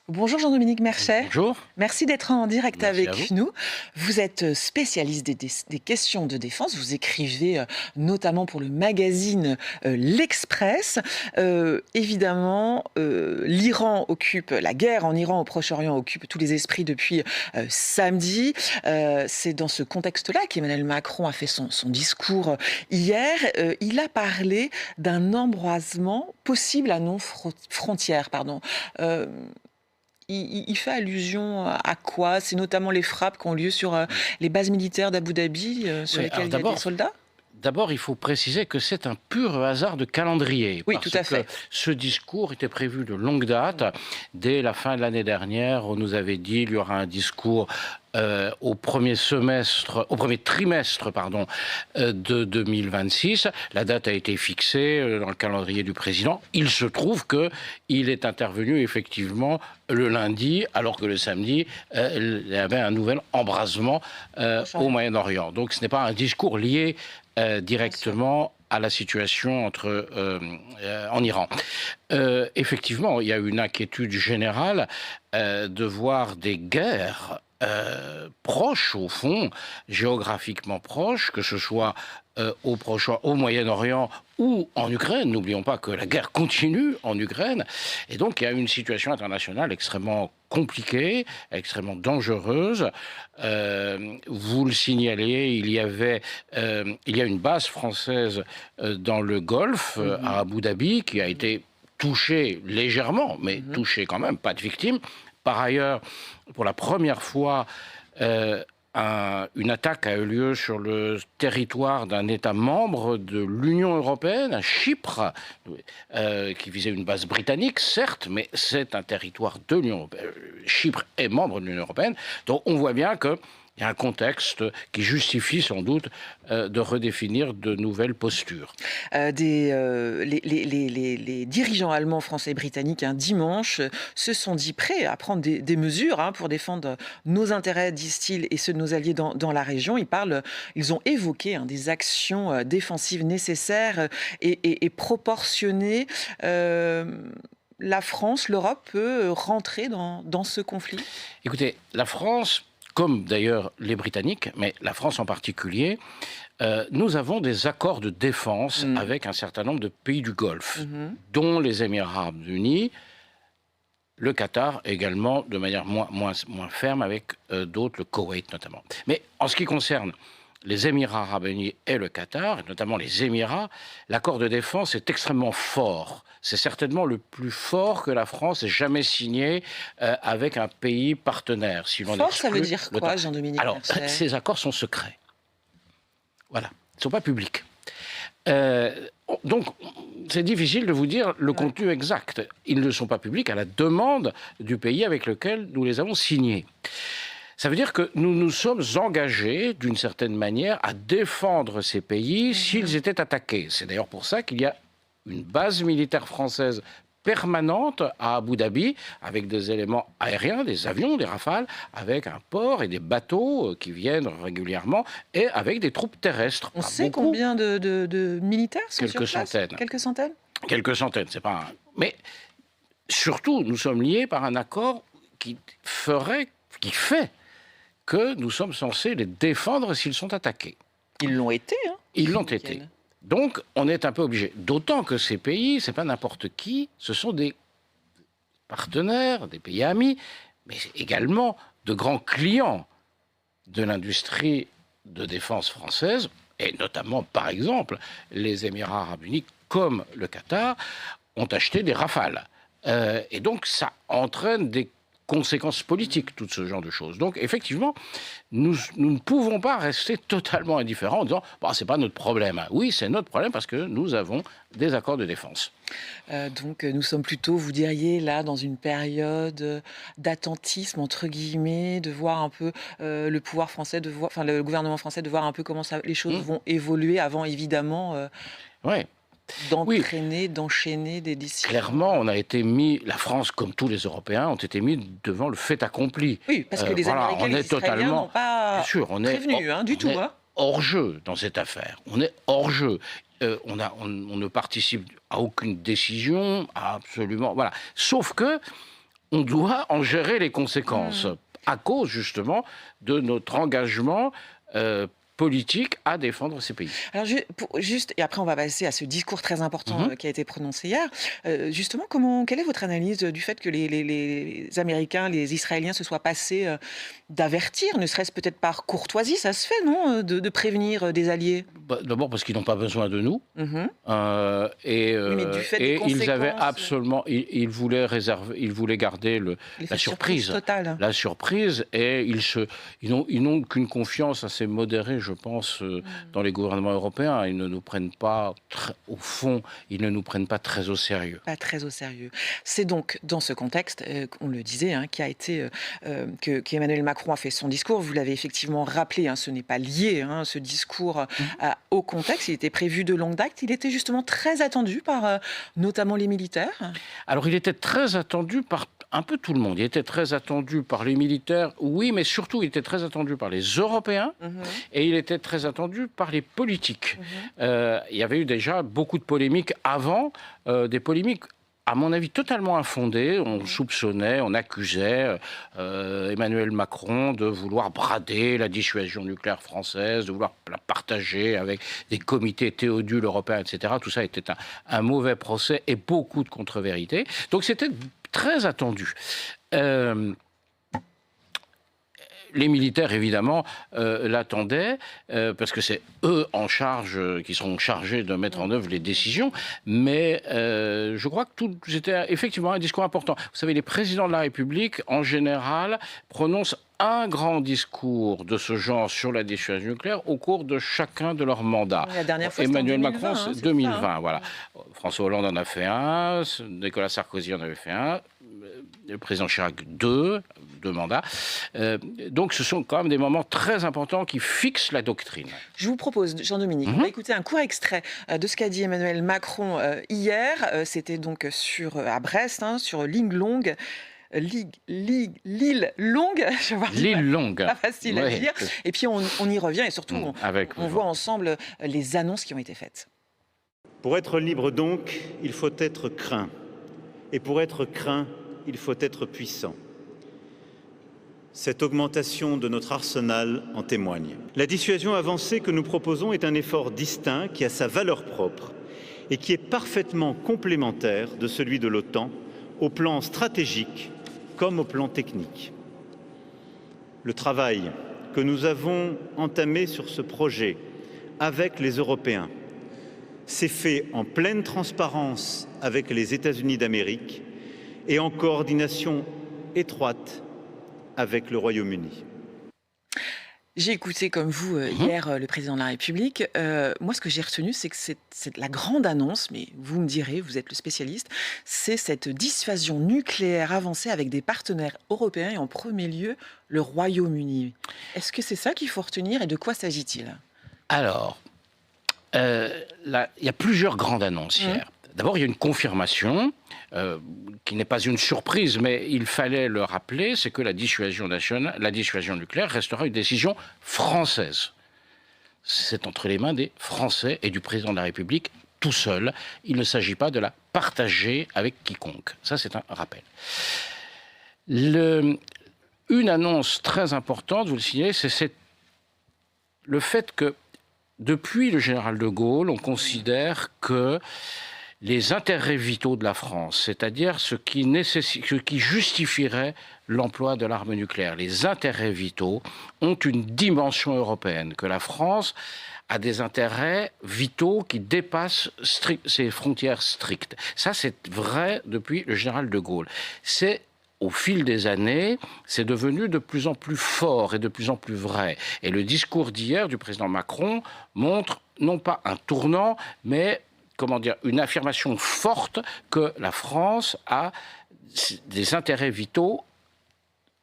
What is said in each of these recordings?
Bonjour Jean-Dominique Merchet. Bonjour. Merci d'être en direct Merci à vous. avec nous. Vous êtes spécialiste des questions de défense. Vous écrivez notamment pour le magazine L'Express. Évidemment, la guerre en Iran au Proche-Orient occupe tous les esprits depuis samedi. C'est dans ce contexte-là qu'Emmanuel Macron a fait son discours hier. Il a parlé d'un embrasement possible à non-frontières. Il fait allusion à quoi? C'est notamment les frappes qui ont lieu sur les bases militaires d'Abu Dhabi, sur Oui, lesquelles alors il y a des soldats? d'abord, il faut préciser que c'est un pur hasard de calendrier. Oui, Parce tout à fait. que ce discours était prévu de longue date. Dès la fin de l'année dernière, on nous avait dit qu'il y aura un discours au premier trimestre de 2026. La date a été fixée dans le calendrier du président. Il se trouve qu'il est intervenu effectivement le lundi, alors que le samedi, il y avait un nouvel embrasement au Moyen-Orient. Donc ce n'est pas un discours lié directement à la situation en Iran. Effectivement, il y a une inquiétude générale de voir des guerres proches, au fond, géographiquement proches, que ce soit au Moyen-Orient ou en Ukraine. N'oublions pas que la guerre continue en Ukraine. Et donc, il y a une situation internationale extrêmement compliquée, extrêmement dangereuse. Vous le signaliez, il y a une base française dans le Golfe, à Abu Dhabi, qui a été touchée légèrement, mais touchée quand même, pas de victimes. Par ailleurs, pour la première fois, une attaque a eu lieu sur le territoire d'un État membre de l'Union européenne, à Chypre, qui visait une base britannique, certes, mais c'est un territoire de l'Union européenne. Chypre est membre de l'Union européenne, donc on voit bien que il y a un contexte qui justifie sans doute de redéfinir de nouvelles postures. Les dirigeants allemands, français et britanniques, dimanche, se sont dit prêts à prendre des mesures pour défendre nos intérêts, disent-ils, et ceux de nos alliés dans la région. Ils ont évoqué des actions défensives nécessaires et proportionnées. La France, l'Europe peut rentrer dans ce conflit? Écoutez, la France, comme d'ailleurs les Britanniques, mais la France en particulier, nous avons des accords de défense avec un certain nombre de pays du Golfe, dont les Émirats arabes unis, le Qatar également, de manière moins ferme avec d'autres, le Koweït notamment. Mais en ce qui concerne les Émirats arabes unis et le Qatar, et notamment les Émirats, l'accord de défense est extrêmement fort. C'est certainement le plus fort que la France ait jamais signé avec un pays partenaire. Si l'on Fort, ça veut exclut dire le quoi, temps. Jean-Dominique Alors, Merchet? ces accords sont secrets. Voilà. Ils ne sont pas publics. Donc, c'est difficile de vous dire le contenu exact. Ils ne sont pas publics à la demande du pays avec lequel nous les avons signés. Ça veut dire que nous nous sommes engagés, d'une certaine manière, à défendre ces pays s'ils étaient attaqués. C'est d'ailleurs pour ça qu'il y a une base militaire française permanente à Abu Dhabi, avec des éléments aériens, des avions, des Rafales, avec un port et des bateaux qui viennent régulièrement, et avec des troupes terrestres. On sait combien de militaires sont sur place? Centaines. Quelques centaines? Quelques centaines, c'est pas un... Mais surtout, nous sommes liés par un accord qui fait que nous sommes censés les défendre s'ils sont attaqués. Ils l'ont été, Ils l'ont été. Donc, on est un peu obligé. D'autant que ces pays, c'est pas n'importe qui, ce sont des partenaires, des pays amis, mais également de grands clients de l'industrie de défense française, et notamment, par exemple, les Émirats arabes unis, comme le Qatar, ont acheté des Rafales. Et donc, ça entraîne des conséquences politiques, tout ce genre de choses. Donc, effectivement, nous ne pouvons pas rester totalement indifférents en disant « c'est pas notre problème ». Oui, c'est notre problème parce que nous avons des accords de défense. Donc, nous sommes plutôt, vous diriez, là, dans une période d'attentisme, entre guillemets, de voir un peu le pouvoir français, le gouvernement français, de voir un peu comment les choses vont évoluer avant, évidemment, d'enchaîner des décisions. Clairement, la France, comme tous les Européens, ont été mis devant le fait accompli. Oui, parce que les Américains et les Israéliens n'ont pas prévenu du tout. Hors jeu dans cette affaire. On est hors jeu. On ne participe à aucune décision, absolument. Voilà. Sauf que on doit en gérer les conséquences, à cause justement de notre engagement politique à défendre ces pays. Alors juste, et après on va passer à ce discours très important qui a été prononcé hier. Justement, quelle est votre analyse du fait que les Américains, les Israéliens se soient passés d'avertir, ne serait-ce peut-être par courtoisie, ça se fait, non, de prévenir des alliés? D'abord parce qu'ils n'ont pas besoin de nous. Oui, Et mais du fait des ils avaient conséquences, absolument, ils voulaient garder la l'effet de surprise. totale. La surprise, et ils n'ont qu'une confiance assez modérée, je pense, dans les gouvernements européens. Ils ne nous prennent pas, au fond, ils ne nous prennent pas très au sérieux. Pas très au sérieux. C'est donc dans ce contexte, on le disait, qu'Emmanuel Macron a fait son discours. Vous l'avez effectivement rappelé, ce n'est pas lié, ce discours au contexte. Il était prévu de longue date. Il était justement très attendu par notamment les militaires. Alors, il était très attendu par un peu tout le monde. Il était très attendu par les militaires, oui, mais surtout, il était très attendu par les Européens et il était très attendu par les politiques. Il y avait eu déjà beaucoup de polémiques avant, des polémiques à mon avis, totalement infondées. On soupçonnait, on accusait Emmanuel Macron de vouloir brader la dissuasion nucléaire française, de vouloir la partager avec des comités théodules européens, etc. Tout ça était un mauvais procès et beaucoup de contre-vérités. Donc c'était très attendu. Les militaires, évidemment, l'attendaient, parce que c'est eux en charge, qui seront chargés de mettre en œuvre les décisions. Mais je crois que c'était effectivement un discours important. Vous savez, les présidents de la République, en général, prononcent un grand discours de ce genre sur la dissuasion nucléaire au cours de chacun de leurs mandats. La dernière fois, Emmanuel c'était en 2020, Macron, c'est 2020, ça, voilà. François Hollande en a fait un, Nicolas Sarkozy en avait fait un, le président Chirac deux mandats. Donc ce sont quand même des moments très importants qui fixent la doctrine. Je vous propose, Jean-Dominique, on va écouter un court extrait de ce qu'a dit Emmanuel Macron hier. C'était donc à Brest, sur Ligne Longue. L'île Longue, je vois. L'île Longue. Pas facile à dire. Et puis on y revient et surtout on voit ensemble les annonces qui ont été faites. Pour être libre donc, il faut être craint. Et pour être craint, il faut être puissant. Cette augmentation de notre arsenal en témoigne. La dissuasion avancée que nous proposons est un effort distinct qui a sa valeur propre et qui est parfaitement complémentaire de celui de l'OTAN au plan stratégique comme au plan technique. Le travail que nous avons entamé sur ce projet avec les Européens s'est fait en pleine transparence avec les États-Unis d'Amérique et en coordination étroite avec le Royaume-Uni. J'ai écouté, comme vous, hier, le président de la République. Moi, ce que j'ai retenu, c'est que c'est la grande annonce, mais vous me direz, vous êtes le spécialiste, c'est cette dissuasion nucléaire avancée avec des partenaires européens et en premier lieu, le Royaume-Uni. Est-ce que c'est ça qu'il faut retenir et de quoi s'agit-il? Alors, il y a plusieurs grandes annonces hier. D'abord, il y a une confirmation qui n'est pas une surprise, mais il fallait le rappeler, c'est que la dissuasion nucléaire restera une décision française. C'est entre les mains des Français et du président de la République tout seul. Il ne s'agit pas de la partager avec quiconque. Ça, c'est un rappel. Une annonce très importante, vous le signalez, c'est le fait que depuis le général de Gaulle, on considère que les intérêts vitaux de la France, c'est-à-dire ce qui justifierait l'emploi de l'arme nucléaire, les intérêts vitaux, ont une dimension européenne, que la France a des intérêts vitaux qui dépassent ses frontières strictes. Ça, c'est vrai depuis le général de Gaulle. Au fil des années, c'est devenu de plus en plus fort et de plus en plus vrai. Et le discours d'hier du président Macron montre non pas un tournant, mais une affirmation forte que la France a des intérêts vitaux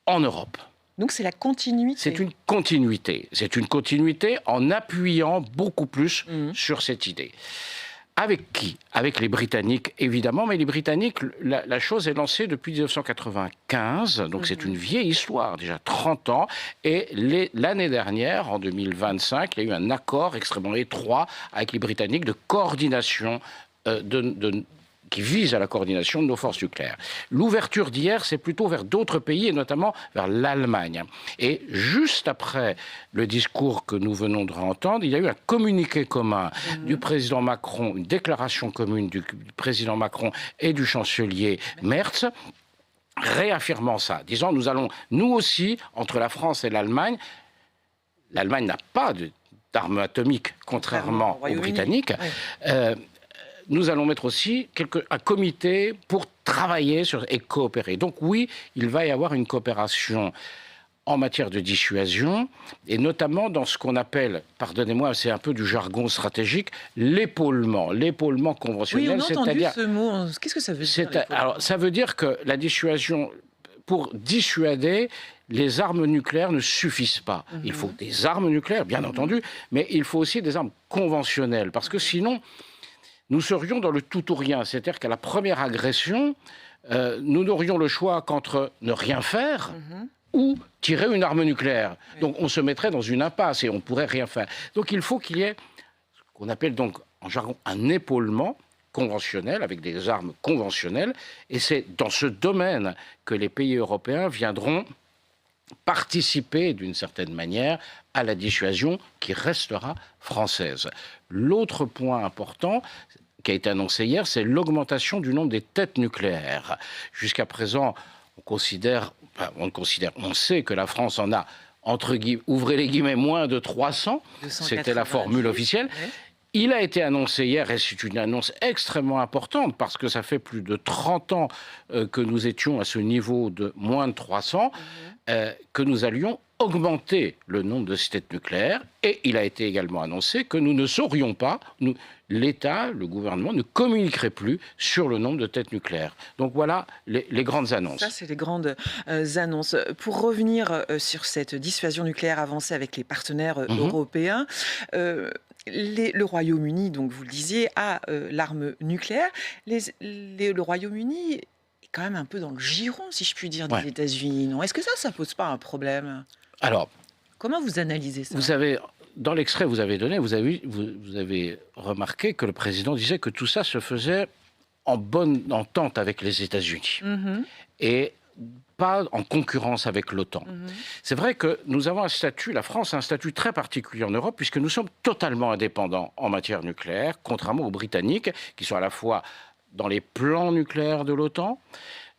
en Europe. Donc c'est la continuité. C'est une continuité. C'est une continuité en appuyant beaucoup plus sur cette idée. Avec qui? Avec les Britanniques, évidemment, mais les Britanniques, la chose est lancée depuis 1995, donc c'est une vieille histoire, déjà 30 ans, et l'année dernière, en 2025, il y a eu un accord extrêmement étroit avec les Britanniques de coordination qui vise à la coordination de nos forces nucléaires. L'ouverture d'hier, c'est plutôt vers d'autres pays, et notamment vers l'Allemagne. Et juste après le discours que nous venons de entendre, il y a eu un communiqué commun du président Macron, une déclaration commune du président Macron et du chancelier Merz, réaffirmant ça, disant nous allons, nous aussi, entre la France et l'Allemagne n'a pas d'armes atomiques, contrairement aux Britanniques, nous allons mettre aussi un comité pour travailler et coopérer. Donc oui, il va y avoir une coopération en matière de dissuasion, et notamment dans ce qu'on appelle, pardonnez-moi, c'est un peu du jargon stratégique, l'épaulement conventionnel. Oui, on a entendu ce mot. Qu'est-ce que ça veut dire? Alors, ça veut dire que la dissuasion, pour dissuader, les armes nucléaires ne suffisent pas. Il faut des armes nucléaires, bien entendu, mais il faut aussi des armes conventionnelles, parce que sinon, nous serions dans le tout ou rien. C'est-à-dire qu'à la première agression, nous n'aurions le choix qu'entre ne rien faire ou tirer une arme nucléaire. Donc on se mettrait dans une impasse et on ne pourrait rien faire. Donc il faut qu'il y ait ce qu'on appelle donc en jargon un épaulement conventionnel, avec des armes conventionnelles, et c'est dans ce domaine que les pays européens viendront participer d'une certaine manière à la dissuasion qui restera française. L'autre point important qui a été annoncé hier, c'est l'augmentation du nombre des têtes nucléaires. Jusqu'à présent, on sait que la France en a, entre guillemets, ouvrez les guillemets, moins de 300. C'était la formule officielle. Oui. Il a été annoncé hier, et c'est une annonce extrêmement importante, parce que ça fait plus de 30 ans que nous étions à ce niveau de moins de 300, que nous allions augmenter le nombre de têtes nucléaires. Et il a été également annoncé que nous ne saurions pas, l'État, le gouvernement, ne communiquerait plus sur le nombre de têtes nucléaires. Donc voilà les grandes annonces. Ça, c'est les grandes annonces. Pour revenir sur cette dissuasion nucléaire avancée avec les partenaires européens, le Royaume-Uni, donc vous le disiez, a l'arme nucléaire. Le Royaume-Uni est quand même un peu dans le giron, si je puis dire, des États-Unis, non? Est-ce que ça pose pas un problème? Alors, comment vous analysez ça? Vous avez, dans l'extrait que vous avez donné, vous avez remarqué que le président disait que tout ça se faisait en bonne entente avec les États-Unis et pas en concurrence avec l'OTAN. C'est vrai que nous avons un statut, la France a un statut très particulier en Europe, puisque nous sommes totalement indépendants en matière nucléaire, contrairement aux Britanniques, qui sont à la fois dans les plans nucléaires de l'OTAN,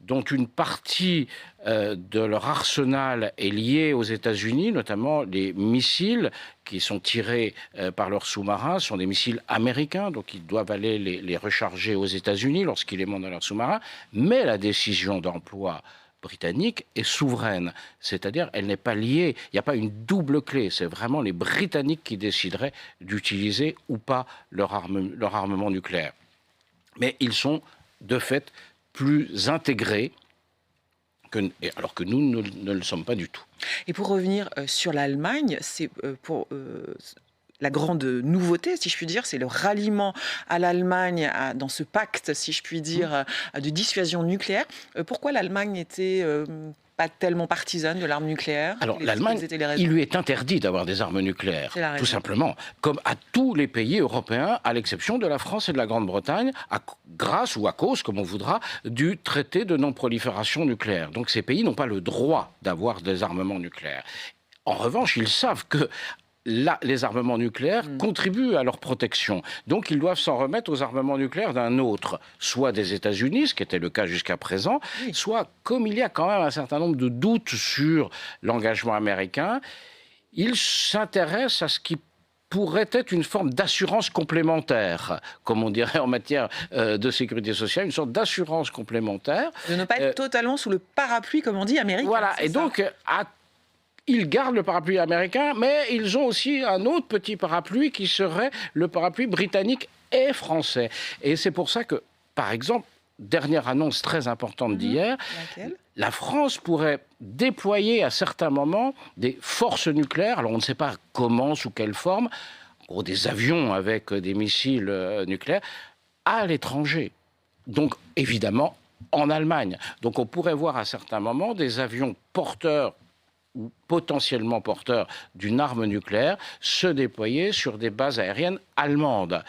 dont une partie de leur arsenal est liée aux États-Unis, notamment les missiles qui sont tirés par leurs sous-marins, sont des missiles américains, donc ils doivent aller les recharger aux États-Unis lorsqu'ils les montent dans leurs sous-marins, mais la décision d'emploi britannique est souveraine, c'est-à-dire elle n'est pas liée, il n'y a pas une double clé, c'est vraiment les Britanniques qui décideraient d'utiliser ou pas leur armement nucléaire. Mais ils sont de fait plus intégrés, alors que nous ne le sommes pas du tout. Et pour revenir sur l'Allemagne, c'est pour la grande nouveauté, si je puis dire, c'est le ralliement à l'Allemagne dans ce pacte, si je puis dire, de dissuasion nucléaire. Pourquoi l'Allemagne n'était pas tellement partisane de l'arme nucléaire? Alors l'Allemagne, il lui est interdit d'avoir des armes nucléaires, tout simplement, comme à tous les pays européens, à l'exception de la France et de la Grande-Bretagne, grâce ou à cause, comme on voudra, du traité de non-prolifération nucléaire. Donc ces pays n'ont pas le droit d'avoir des armements nucléaires. En revanche, ils savent que les armements nucléaires contribuent à leur protection. Donc ils doivent s'en remettre aux armements nucléaires d'un autre, soit des États-Unis, ce qui était le cas jusqu'à présent, soit, comme il y a quand même un certain nombre de doutes sur l'engagement américain, ils s'intéressent à ce qui pourrait être une forme d'assurance complémentaire, comme on dirait en matière de sécurité sociale, une sorte d'assurance complémentaire. De ne pas être totalement sous le parapluie, comme on dit, américain. Voilà, et donc ils gardent le parapluie américain, mais ils ont aussi un autre petit parapluie qui serait le parapluie britannique et français. Et c'est pour ça que, par exemple, dernière annonce très importante d'hier, la France pourrait déployer à certains moments des forces nucléaires, alors on ne sait pas comment, sous quelle forme, en gros des avions avec des missiles nucléaires, à l'étranger. Donc, évidemment, en Allemagne. Donc on pourrait voir à certains moments des avions porteurs ou potentiellement porteurs d'une arme nucléaire se déployer sur des bases aériennes allemandes.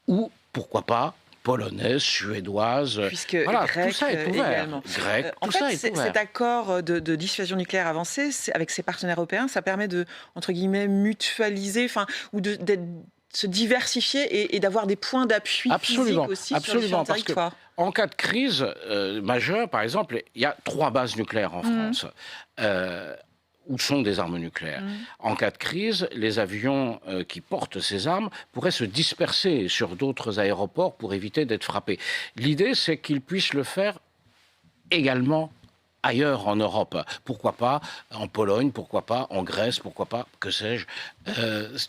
Ou, pourquoi pas, polonaise, suédoise. Puisque Voilà, grec tout ça est ouvert. également. Grec, En tout fait, ça est ouvert. cet accord de dissuasion nucléaire avancée, avec ses partenaires européens, ça permet de, entre guillemets, mutualiser, enfin, ou se diversifier et d'avoir des points d'appui physiques aussi sur les différents parce que territoires. en cas de crise majeure, par exemple, il y a 3 bases nucléaires en France. Où sont des armes nucléaires. En cas de crise, les avions qui portent ces armes pourraient se disperser sur d'autres aéroports pour éviter d'être frappés. L'idée, c'est qu'ils puissent le faire également ailleurs en Europe. Pourquoi pas en Pologne, pourquoi pas en Grèce, pourquoi pas, que sais-je.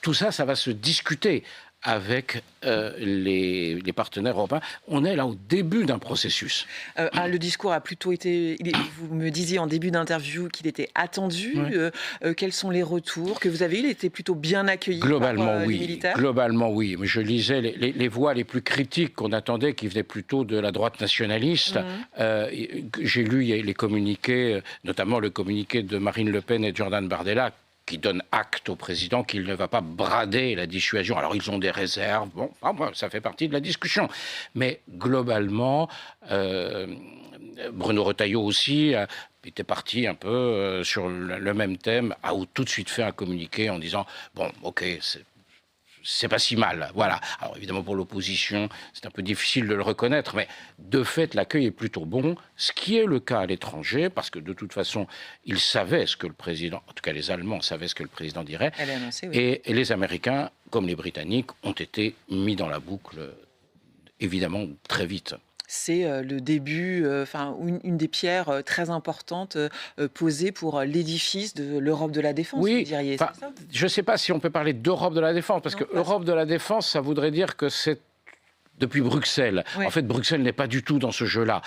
Tout ça, ça va se discuter avec les partenaires européens. On est là au début d'un processus. Le discours a plutôt été... Vous me disiez en début d'interview qu'il était attendu. Oui. Quels sont les retours que vous avez eus? Il était plutôt bien accueilli par les militaires? Globalement, oui. Mais je lisais les voix les plus critiques qu'on attendait, qui venaient plutôt de la droite nationaliste. J'ai lu les communiqués, notamment le communiqué de Marine Le Pen et de Jordan Bardella, qui donne acte au président qu'il ne va pas brader la dissuasion. Alors, ils ont des réserves, bon, ça fait partie de la discussion. Mais globalement, Bruno Retailleau aussi était parti un peu sur le même thème, a tout de suite fait un communiqué en disant « Bon, ok, c'est pas si mal ». Voilà. Alors évidemment pour l'opposition, c'est un peu difficile de le reconnaître, mais de fait l'accueil est plutôt bon, ce qui est le cas à l'étranger, parce que de toute façon, ils savaient ce que le président, en tout cas les Allemands savaient ce que le président dirait, annoncé, oui. et les Américains, comme les Britanniques, ont été mis dans la boucle, évidemment, très vite. C'est le début, une des pierres très importantes posées pour l'édifice de l'Europe de la défense, oui, vous diriez. Ça je ne sais pas si on peut parler d'Europe de la défense, parce que Europe de la défense, ça voudrait dire que c'est depuis Bruxelles. Oui. En fait, Bruxelles n'est pas du tout dans ce jeu-là.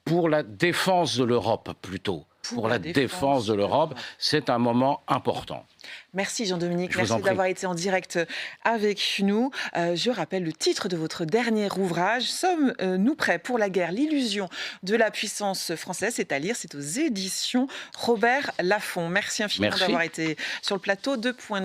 Pour la défense de l'Europe, plutôt. Pour la défense de l'Europe, c'est un moment important. Merci Jean-Dominique, merci d'avoir été en direct avec nous. Je rappelle le titre de votre dernier ouvrage, Sommes-nous prêts pour la guerre, l'illusion de la puissance française, c'est à lire, c'est aux éditions Robert Laffont. Merci infiniment d'avoir été sur le plateau de Point de Vue.